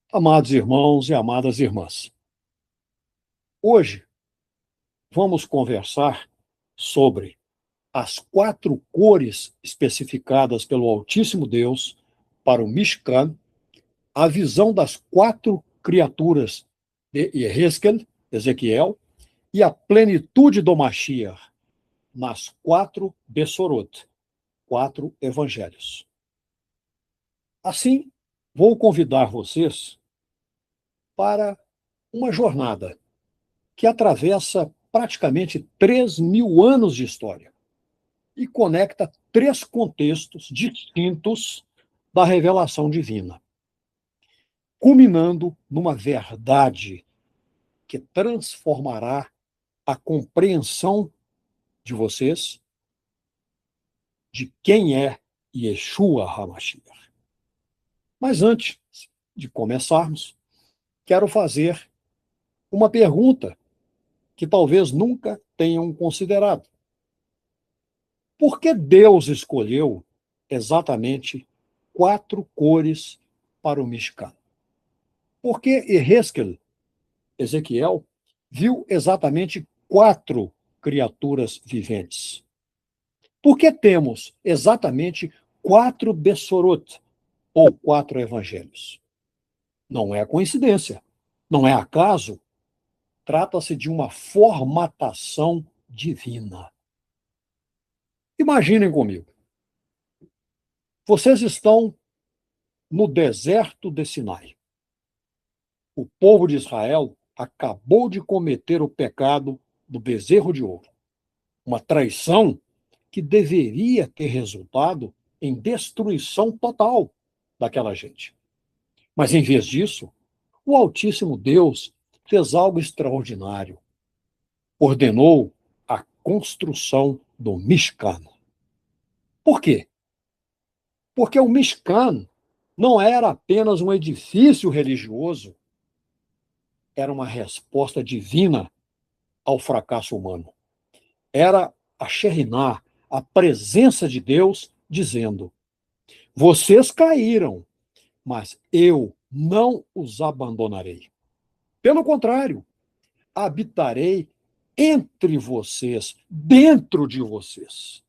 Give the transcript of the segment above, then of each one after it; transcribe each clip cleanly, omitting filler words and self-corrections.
Amados irmãos e amadas irmãs, hoje vamos conversar sobre as 4 cores especificadas pelo Altíssimo Deus para o Mishkan, a visão das 4 criaturas de Yehezkel, Ezequiel, e a plenitude do Mashiach nas 4 Bessorot, 4 evangelhos. Assim, vou convidar vocês para uma jornada que atravessa praticamente 3.000 anos de história e conecta 3 contextos distintos da revelação divina, culminando numa verdade que transformará a compreensão de vocês de quem é Yeshua HaMashiach. Mas antes de começarmos, quero fazer uma pergunta que talvez nunca tenham considerado. Por que Deus escolheu exatamente 4 cores para o Mishkan? Porque Yehezkel, Ezequiel, viu exatamente 4 criaturas viventes. Por que temos exatamente 4 Bessorot, ou 4 evangelhos? Não é coincidência, não é acaso. Trata-se de uma formatação divina. Imaginem comigo. Vocês estão no deserto de Sinai. O povo de Israel acabou de cometer o pecado do bezerro de ouro, uma traição que deveria ter resultado em destruição total daquela gente. Mas, em vez disso, o Altíssimo Deus fez algo extraordinário. Ordenou a construção do Mishkan. Por quê? Porque o Mishkan não era apenas um edifício religioso, era uma resposta divina ao fracasso humano. Era a Shekhinah, a presença de Deus, dizendo: vocês caíram, mas eu não os abandonarei. Pelo contrário, habitarei entre vocês, dentro de vocês.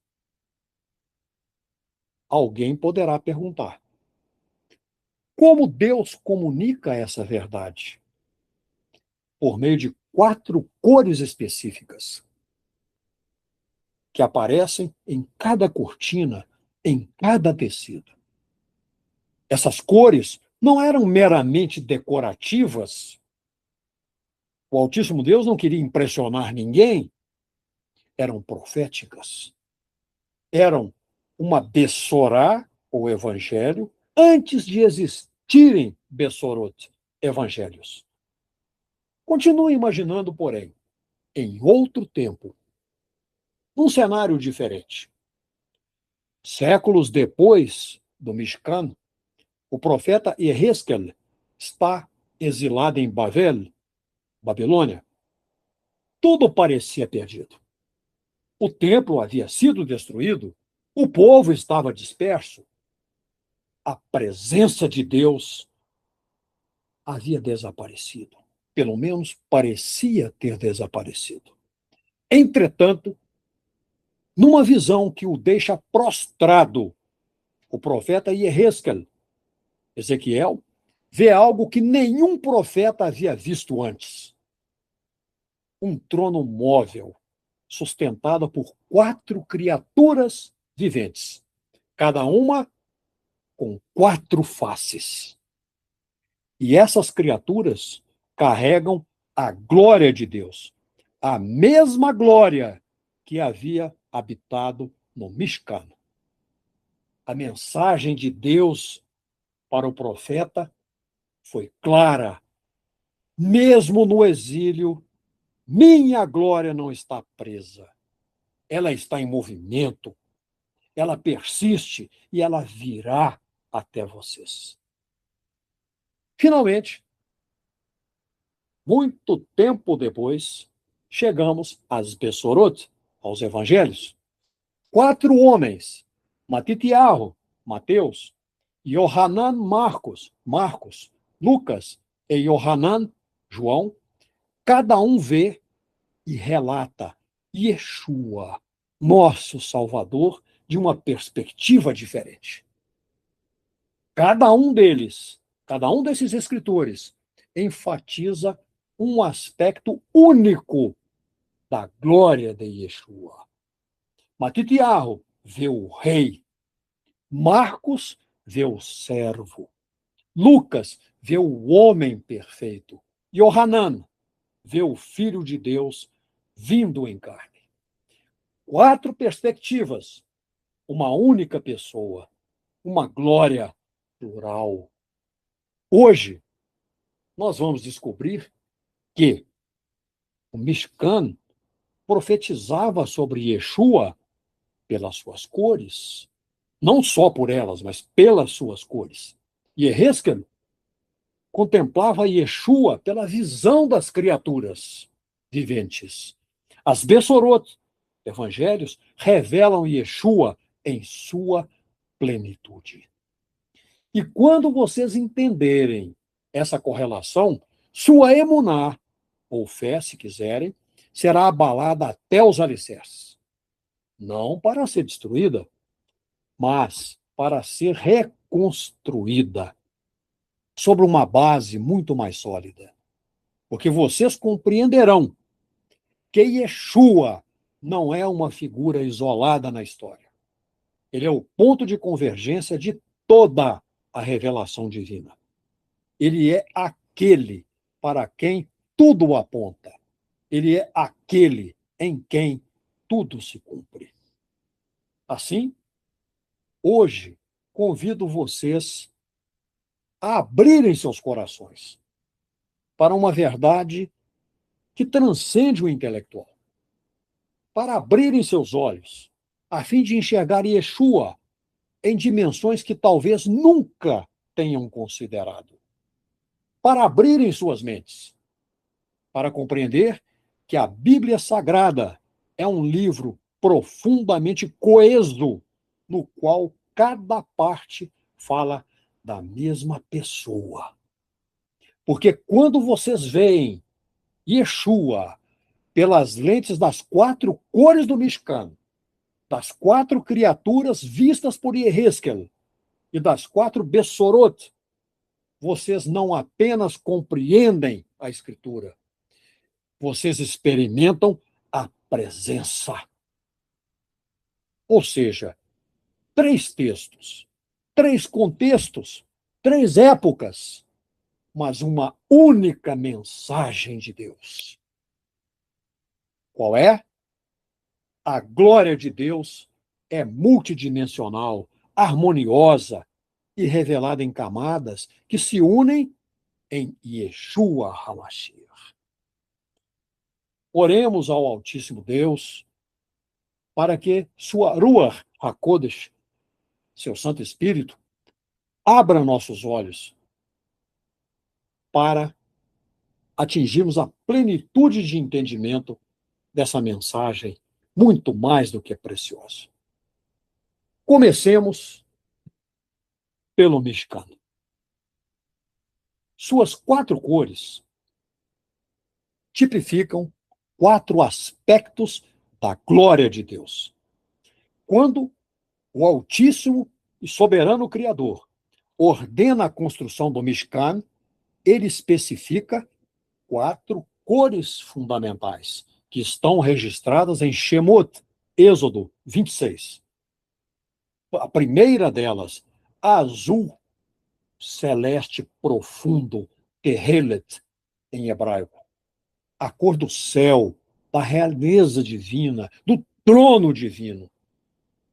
Alguém poderá perguntar: como Deus comunica essa verdade? Por meio de 4 cores específicas, que aparecem em cada cortina, em cada tecido. Essas cores não eram meramente decorativas. O Altíssimo Deus não queria impressionar ninguém. Eram proféticas. Eram uma Bessorá, ou evangelho, antes de existirem Bessorot, evangelhos. Continue imaginando, porém, em outro tempo, num cenário diferente. Séculos depois do Mishkan, o profeta Yehezkel está exilado em Babel, Babilônia. Tudo parecia perdido. O templo havia sido destruído, o povo estava disperso. A presença de Deus havia desaparecido. Pelo menos parecia ter desaparecido. Entretanto, numa visão que o deixa prostrado, o profeta Yehezkel, Ezequiel, vê algo que nenhum profeta havia visto antes. Um trono móvel, sustentado por 4 criaturas viventes, cada uma com 4 faces. E essas criaturas carregam a glória de Deus, a mesma glória que havia habitado no Mishkan. A mensagem de Deus para o profeta foi clara. Mesmo no exílio, minha glória não está presa. Ela está em movimento, ela persiste e ela virá até vocês. Finalmente, muito tempo depois, chegamos às Bessorot, aos evangelhos. 4 homens, Matitiarro, Mateus, Yohanan, Marcos, Lucas e Yohanan, João, cada um vê e relata Yeshua, nosso Salvador, de uma perspectiva diferente. Cada um deles, cada um desses escritores, enfatiza um aspecto único da glória de Yeshua. Matitiarro vê o rei, Marcos vê o servo, Lucas vê o homem perfeito, Yohanan vê o Filho de Deus vindo em carne. 4 perspectivas, uma única pessoa, uma glória plural. Hoje, nós vamos descobrir que o Mishkan profetizava sobre Yeshua pelas suas cores, não só por elas, mas pelas suas cores. E Ehezkel contemplava Yeshua pela visão das criaturas viventes. As Bessorot, evangelhos, revelam Yeshua em sua plenitude. E quando vocês entenderem essa correlação, sua emuná, ou fé, se quiserem, será abalada até os alicerces. Não para ser destruída, mas para ser reconstruída sobre uma base muito mais sólida. Porque vocês compreenderão que Yeshua não é uma figura isolada na história. Ele é o ponto de convergência de toda a revelação divina. Ele é aquele para quem tudo aponta. Ele é aquele em quem tudo se cumpre. Assim, hoje, convido vocês a abrirem seus corações para uma verdade que transcende o intelectual, para abrirem seus olhos, a fim de enxergar Yeshua em dimensões que talvez nunca tenham considerado, para abrirem suas mentes, para compreender que a Bíblia Sagrada é um livro profundamente coeso, no qual cada parte fala da mesma pessoa. Porque quando vocês veem Yeshua pelas lentes das 4 cores do Mishkan, das 4 criaturas vistas por Yehezkel e das 4 Bessorot, vocês não apenas compreendem a Escritura, vocês experimentam a presença. Ou seja, 3 textos, 3 contextos, 3 épocas, mas uma única mensagem de Deus. Qual é? A glória de Deus é multidimensional, harmoniosa e revelada em camadas que se unem em Yeshua HaMashiach. Oremos ao Altíssimo Deus para que sua Ruach HaKodesh, seu Santo Espírito, abra nossos olhos para atingirmos a plenitude de entendimento dessa mensagem muito mais do que preciosa. Comecemos pelo Mishkan. Suas 4 cores tipificam 4 aspectos da glória de Deus. Quando o Altíssimo e Soberano Criador ordena a construção do Mishkan, ele especifica 4 cores fundamentais, que estão registradas em Shemot, Êxodo 26. A primeira delas, azul celeste profundo, Tehelet, em hebraico. A cor do céu, da realeza divina, do trono divino.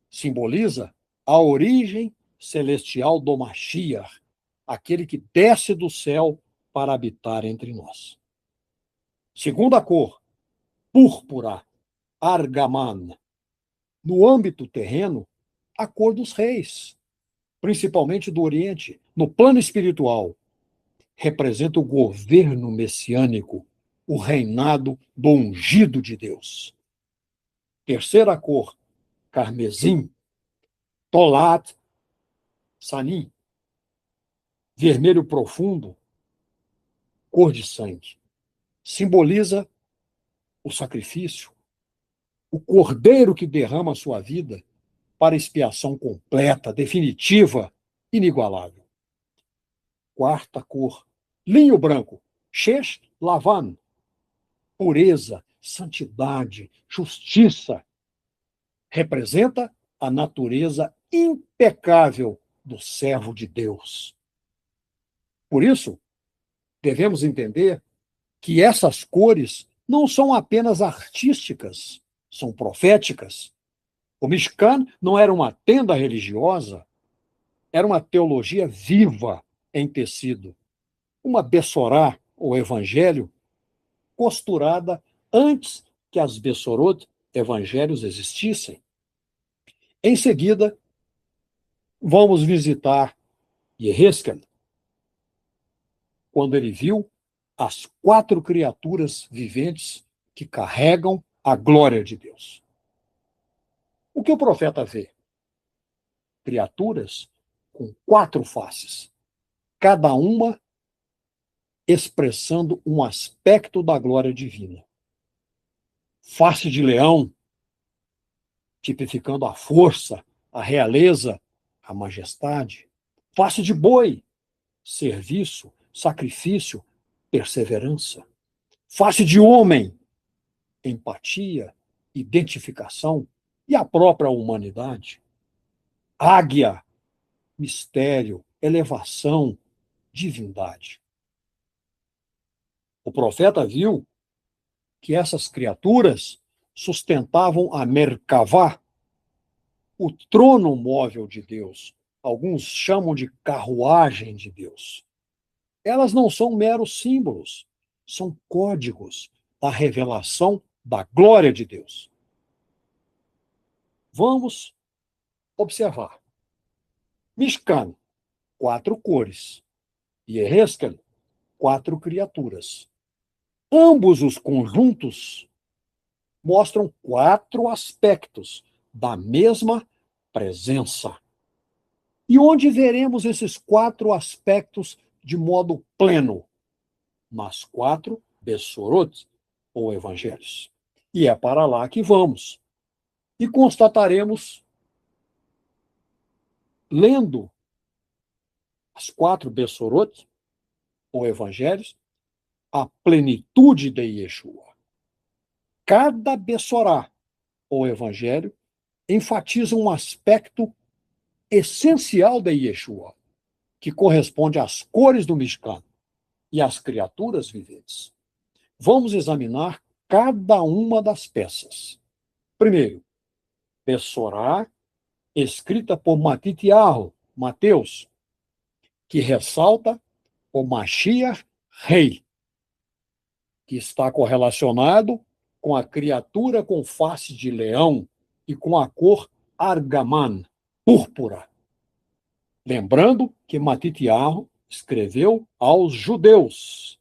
Simboliza a origem celestial do Mashiach, aquele que desce do céu para habitar entre nós. Segunda cor, púrpura, argaman. No âmbito terreno, a cor dos reis, principalmente do Oriente. No plano espiritual, representa o governo messiânico, o reinado do ungido de Deus. Terceira cor, carmesim, tolat, sanim, vermelho profundo, cor de sangue. Simboliza o sacrifício, o cordeiro que derrama a sua vida para expiação completa, definitiva, inigualável. Quarta cor, linho branco, shesh lavan, pureza, santidade, justiça. Representa a natureza impecável do servo de Deus. Por isso, devemos entender que essas cores não são apenas artísticas, são proféticas. O Mishkan não era uma tenda religiosa, era uma teologia viva em tecido, uma Bessorá, ou evangelho, costurada antes que as Bessorot, evangelhos, existissem. Em seguida, vamos visitar Yehezkel, quando ele viu as 4 criaturas viventes que carregam a glória de Deus. O que o profeta vê? Criaturas com 4 faces, cada uma expressando um aspecto da glória divina. Face de leão, tipificando a força, a realeza, a majestade. Face de boi, serviço, sacrifício, perseverança. Face de homem, empatia, identificação e a própria humanidade. Águia, mistério, elevação, divindade. O profeta viu que essas criaturas sustentavam a Merkavá, o trono móvel de Deus. Alguns chamam de carruagem de Deus. Elas não são meros símbolos, são códigos da revelação da glória de Deus. Vamos observar. Mishkan, 4 cores. Yehezkel, 4 criaturas. Ambos os conjuntos mostram 4 aspectos da mesma presença. E onde veremos esses 4 aspectos de modo pleno? Nas 4 Bessorot, ou evangelhos. E é para lá que vamos. E constataremos, lendo as 4 Bessorot, ou evangelhos, a plenitude de Yeshua. Cada Bessorá, ou evangelho, enfatiza um aspecto essencial de Yeshua, que corresponde às cores do Mishkan e às criaturas viventes. Vamos examinar cada uma das peças. Primeiro, Bessorá, escrita por Matitiahu, Mateus, que ressalta o Mashiach rei, que está correlacionado com a criatura com face de leão e com a cor argamã, púrpura. Lembrando que Matitiahu escreveu aos judeus.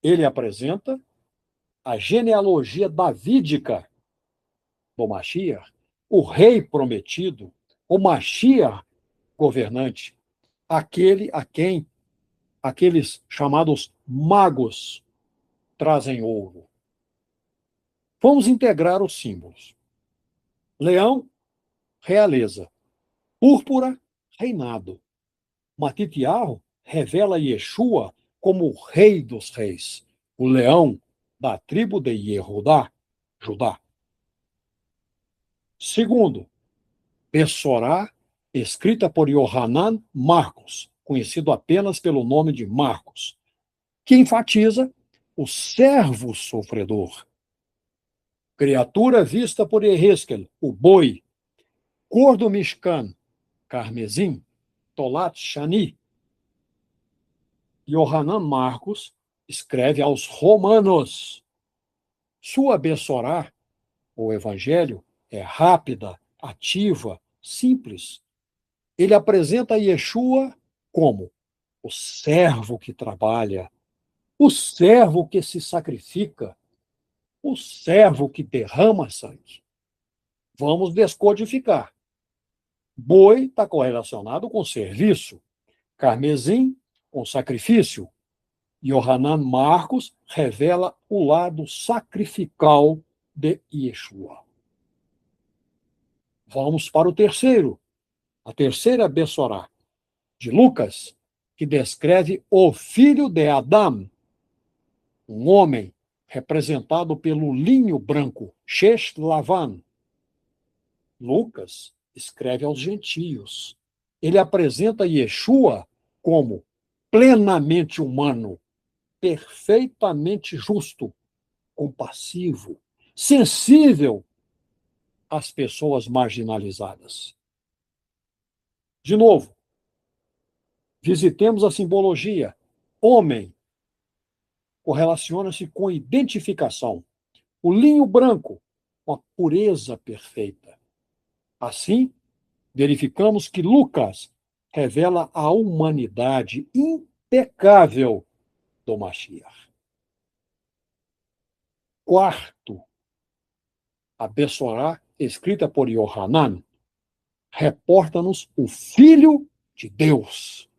Ele apresenta a genealogia davídica do Mashiach, o rei prometido, o Mashiach governante, aquele a quem aqueles chamados magos trazem ouro. Vamos integrar os símbolos. Leão, realeza. Púrpura, reinado. Matitiahu revela Yeshua como o rei dos reis, o leão da tribo de Yehudá, Judá. Segundo, Bessorá, escrita por Yohanan Marcos, conhecido apenas pelo nome de Marcos, que enfatiza o servo sofredor. Criatura vista por Yehezkel, o boi. Cor do Mishkan, carmesim, Tolat Shani. Yohanan Marcos escreve aos romanos. Sua Bessorá, o evangelho, é rápida, ativa, simples. Ele apresenta Yeshua como o servo que trabalha, o servo que se sacrifica, o servo que derrama sangue. Vamos descodificar. Boi está correlacionado com serviço, carmesim com sacrifício, Yohanan Marcos revela o lado sacrificial de Yeshua. Vamos para o terceiro, a terceira Bessorá, de Lucas, que descreve o filho de Adão, um homem representado pelo linho branco, Shesh Lavan. Lucas escreve aos gentios. Ele apresenta Yeshua como plenamente humano, perfeitamente justo, compassivo, sensível às pessoas marginalizadas. De novo, visitemos a simbologia. Homem correlaciona-se com identificação. O linho branco, com a pureza perfeita. Assim, verificamos que Lucas revela a humanidade impecável do Mashiach. Quarto, a Bessorá, escrita por Yohanan, reporta-nos o Filho de Deus,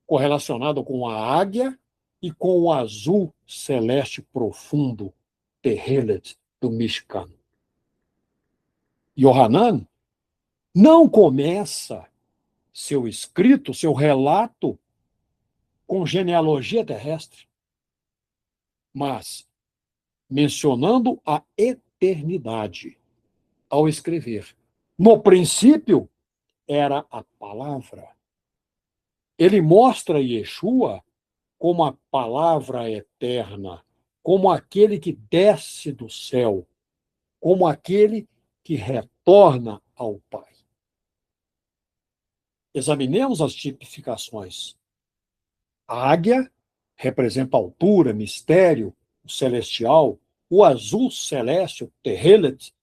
correlacionado com a águia e com o azul celeste profundo, Tehelet, do Mishkan. Yohanan não começa seu escrito, seu relato, com genealogia terrestre, mas mencionando a eternidade ao escrever. No princípio era a palavra. Ele mostra Yeshua como a palavra eterna, como aquele que desce do céu, como aquele que retorna ao Pai. Examinemos as tipificações. A águia representa altura, mistério, o celestial. O azul celeste, o Tehelet,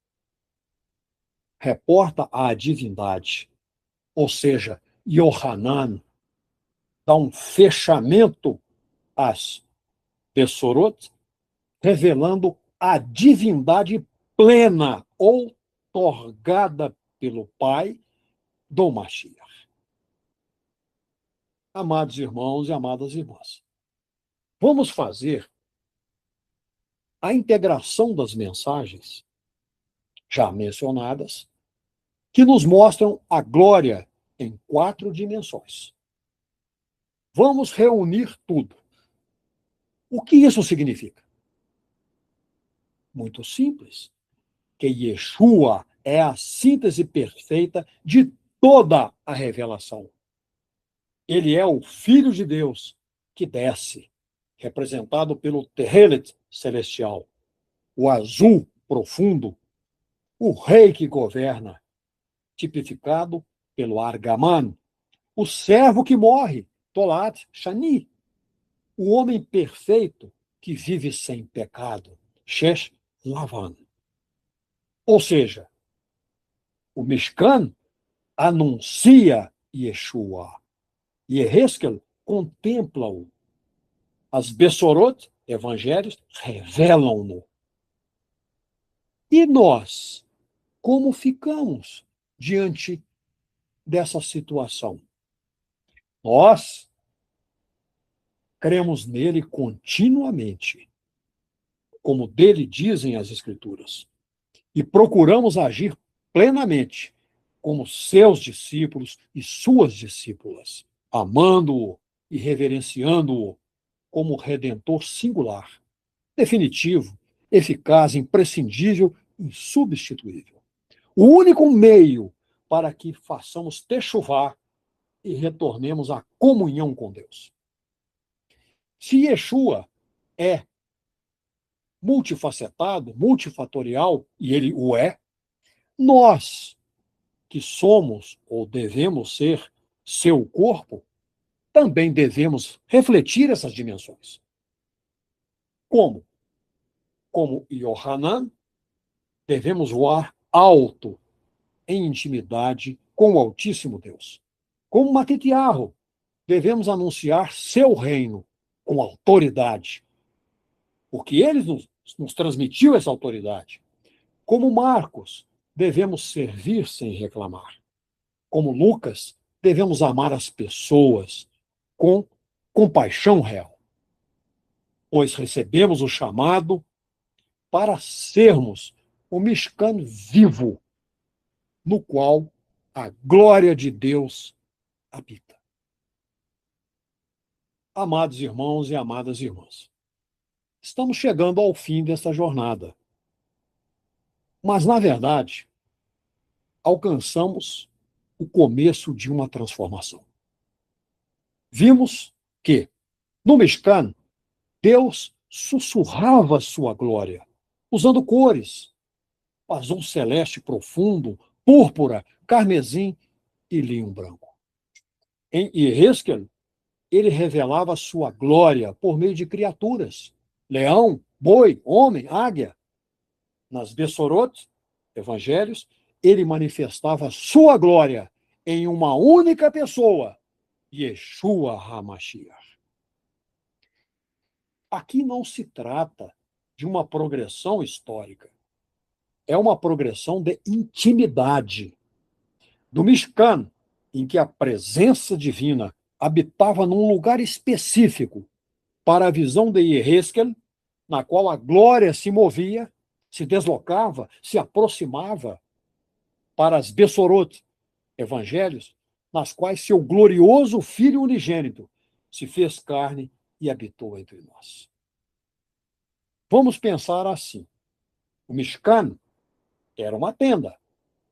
reporta a divindade. Ou seja, Yohanan dá um fechamento às Bessorot, revelando a divindade plena, outorgada pelo Pai do Mashiach. Amados irmãos e amadas irmãs, vamos fazer a integração das mensagens já mencionadas, que nos mostram a glória em 4 dimensões. Vamos reunir tudo. O que isso significa? Muito simples. Que Yeshua é a síntese perfeita de toda a revelação. Ele é o Filho de Deus que desce, representado pelo Tehelet celestial, o azul profundo, o rei que governa, tipificado pelo Argaman, o servo que morre, Tolat Shani, o homem perfeito que vive sem pecado, Shesh Lavan. Ou seja, o Mishkan anuncia Yeshua. E Eheskel contempla-o. As Bessorot, evangelhos, revelam-no. E nós, como ficamos diante dessa situação? Nós cremos nele continuamente, como dele dizem as Escrituras, e procuramos agir plenamente como seus discípulos e suas discípulas, amando-o e reverenciando-o como redentor singular, definitivo, eficaz, imprescindível, insubstituível. O único meio para que façamos techuvá e retornemos à comunhão com Deus. Se Yeshua é multifacetado, multifatorial, e ele o é, nós, que somos ou devemos ser seu corpo, também devemos refletir essas dimensões. Como? Como Yohanan, devemos voar alto em intimidade com o Altíssimo Deus. Como Matitiarro, devemos anunciar seu reino com autoridade, porque ele nos transmitiu essa autoridade. Como Marcos, devemos servir sem reclamar. Como Lucas, devemos amar as pessoas com compaixão real. pois recebemos o chamado para sermos o Mishkan vivo, no qual a glória de Deus habita. Amados irmãos e amadas irmãs, estamos chegando ao fim desta jornada. Mas, na verdade, alcançamos o começo de uma transformação. Vimos que, no Mishkan, Deus sussurrava sua glória, usando cores, azul celeste profundo, púrpura, carmesim e linho branco. Em Yehezkel, ele revelava sua glória por meio de criaturas, leão, boi, homem, águia. Nas Bessorot, evangelhos, ele manifestava sua glória em uma única pessoa, Yeshua HaMashiach. Aqui não se trata de uma progressão histórica, é uma progressão de intimidade. Do Mishkan, em que a presença divina habitava num lugar específico, para a visão de Yehezkel, na qual a glória se movia, se deslocava, se aproximava, para as Bessorot, evangelhos, nas quais seu glorioso Filho unigênito se fez carne e habitou entre nós. Vamos pensar assim. O Mishkan era uma tenda.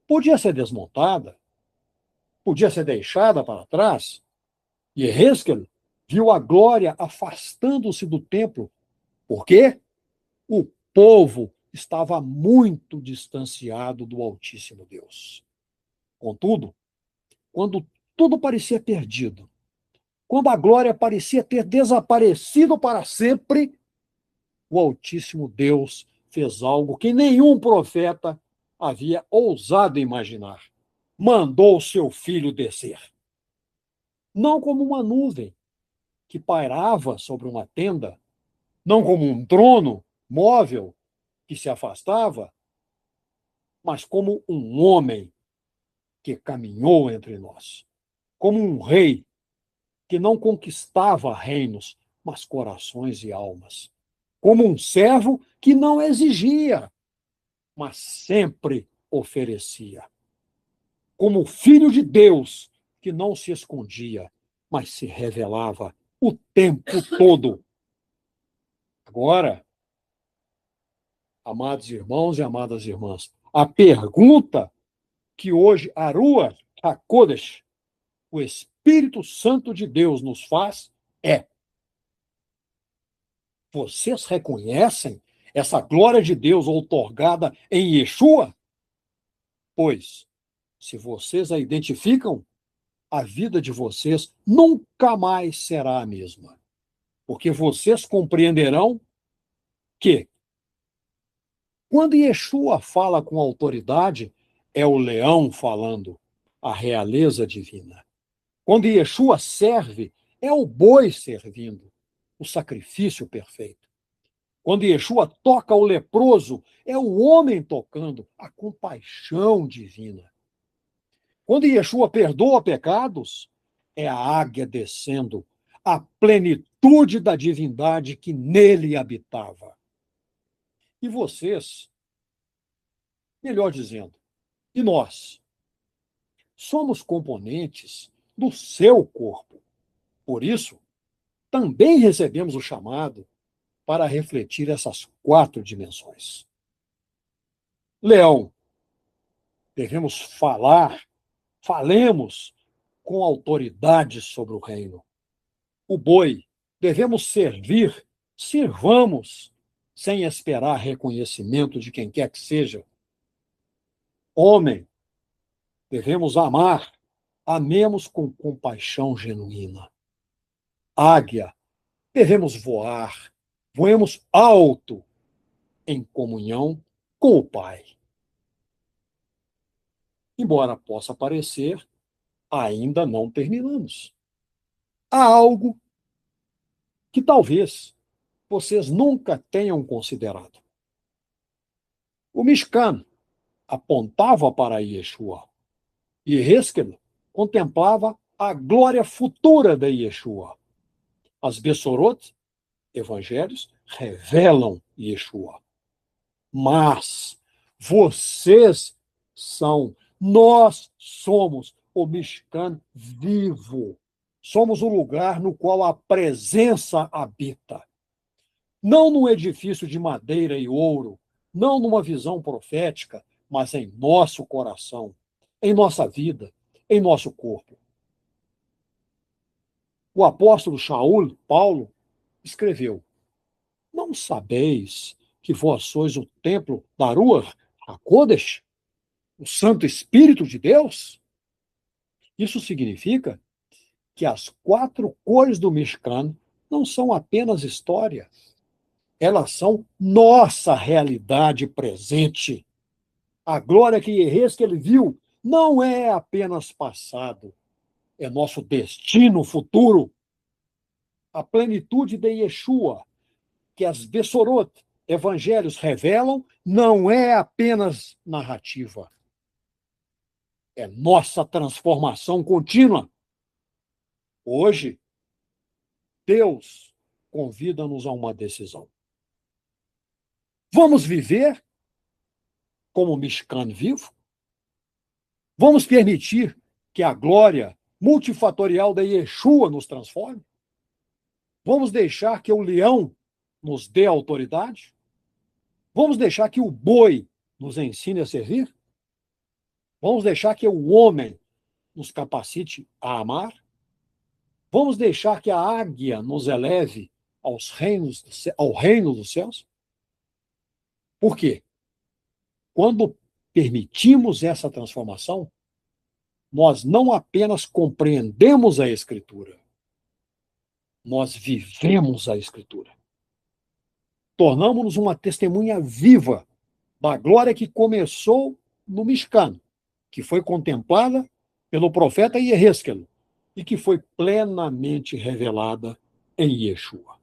Podia ser desmontada, podia ser deixada para trás. E Yehezkel viu a glória afastando-se do templo. Por quê? O povo estava muito distanciado do Altíssimo Deus. Contudo, quando tudo parecia perdido, quando a glória parecia ter desaparecido para sempre, o Altíssimo Deus fez algo que nenhum profeta havia ousado imaginar. Mandou seu filho descer. Não como uma nuvem que pairava sobre uma tenda, não como um trono móvel que se afastava, mas como um homem que caminhou entre nós, como um rei que não conquistava reinos, mas corações e almas, como um servo que não exigia, mas sempre oferecia, como filho de Deus que não se escondia, mas se revelava o tempo todo. Agora, amados irmãos e amadas irmãs, a pergunta que hoje a Ruach HaKodesh, o Espírito Santo de Deus, nos faz é: vocês reconhecem essa glória de Deus outorgada em Yeshua? Pois, se vocês a identificam, a vida de vocês nunca mais será a mesma. Porque vocês compreenderão que, quando Yeshua fala com autoridade, é o leão falando, a realeza divina. Quando Yeshua serve, é o boi servindo, o sacrifício perfeito. Quando Yeshua toca o leproso, é o homem tocando a compaixão divina. Quando Yeshua perdoa pecados, é a águia descendo, a plenitude da divindade que nele habitava. E vocês, melhor dizendo, e nós, somos componentes do seu corpo. Por isso, também recebemos o chamado para refletir essas 4 dimensões. Leão, devemos falemos com autoridade sobre o reino. O boi, devemos sirvamos, sem esperar reconhecimento de quem quer que seja. Homem, devemos amemos com compaixão genuína. Águia, devemos voemos alto, em comunhão com o Pai. Embora possa parecer, ainda não terminamos. Há algo que talvez vocês nunca tenham considerado. O Mishkan apontava para Yeshua e Yehezkel contemplava a glória futura de Yeshua. As Bessorot, evangelhos, revelam Yeshua. Mas nós somos o Mishkan vivo. Somos o lugar no qual a presença habita. Não num edifício de madeira e ouro, não numa visão profética, mas em nosso coração, em nossa vida, em nosso corpo. O apóstolo Shaul, Paulo, escreveu: Não sabeis que vós sois o templo da Ruach HaKodesh, o Santo Espírito de Deus? Isso significa que as 4 cores do Mishkan não são apenas história, elas são nossa realidade presente. A glória que ele viu não é apenas passado, é nosso destino futuro. A plenitude de Yeshua, que as Bessorot, evangelhos, revelam, não é apenas narrativa. É nossa transformação contínua. Hoje, Deus convida-nos a uma decisão. Vamos viver como Mishkan vivo? Vamos permitir que a glória multifatorial da Yeshua nos transforme? Vamos deixar que o leão nos dê autoridade? Vamos deixar que o boi nos ensine a servir? Vamos deixar que o homem nos capacite a amar? Vamos deixar que a águia nos eleve ao reino dos céus? Por quê? Quando permitimos essa transformação, nós não apenas compreendemos a Escritura, nós vivemos a Escritura. Tornamos-nos uma testemunha viva da glória que começou no Mishkan, que foi contemplada pelo profeta Yehezkel e que foi plenamente revelada em Yeshua.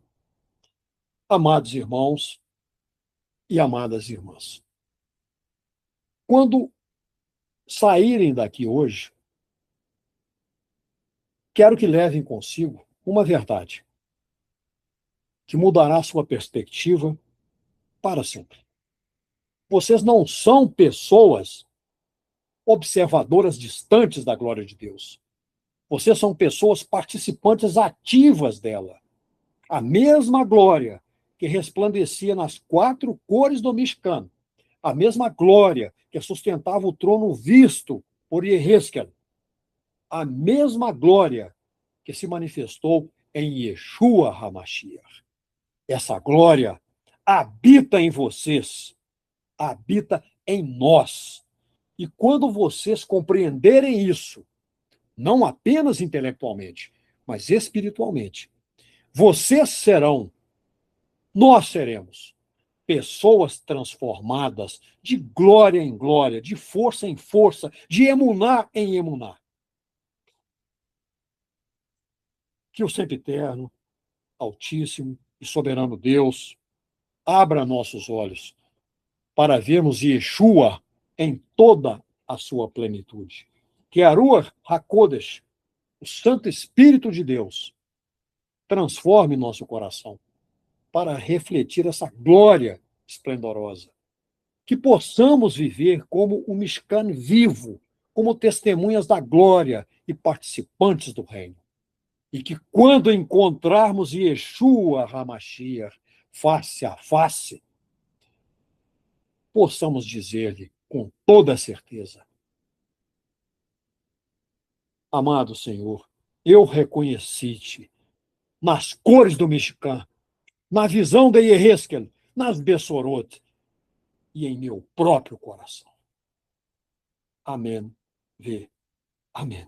Amados irmãos e amadas irmãs, quando saírem daqui hoje, quero que levem consigo uma verdade que mudará sua perspectiva para sempre. Vocês não são pessoas observadoras distantes da glória de Deus. Vocês são pessoas participantes ativas dela. A mesma glória que resplandecia nas 4 cores do Mishkan, a mesma glória que sustentava o trono visto por Yehezkel, a mesma glória que se manifestou em Yeshua HaMashiach. Essa glória habita em vocês, habita em nós. E quando vocês compreenderem isso, não apenas intelectualmente, mas espiritualmente, nós seremos pessoas transformadas de glória em glória, de força em força, de emuná em emuná. Que o sempre eterno, altíssimo e soberano Deus abra nossos olhos para vermos Yeshua em toda a sua plenitude. Que a Ruach HaKodesh, o Santo Espírito de Deus, transforme nosso coração para refletir essa glória esplendorosa. Que possamos viver como um Mishkan vivo, como testemunhas da glória e participantes do reino. E que quando encontrarmos Yeshua HaMashiach face a face, possamos dizer-lhe com toda certeza: Amado Senhor, eu reconheci-te nas cores do Mishkan, na visão de Yehezkel, nas Bessorot e em meu próprio coração. Amém. Amém.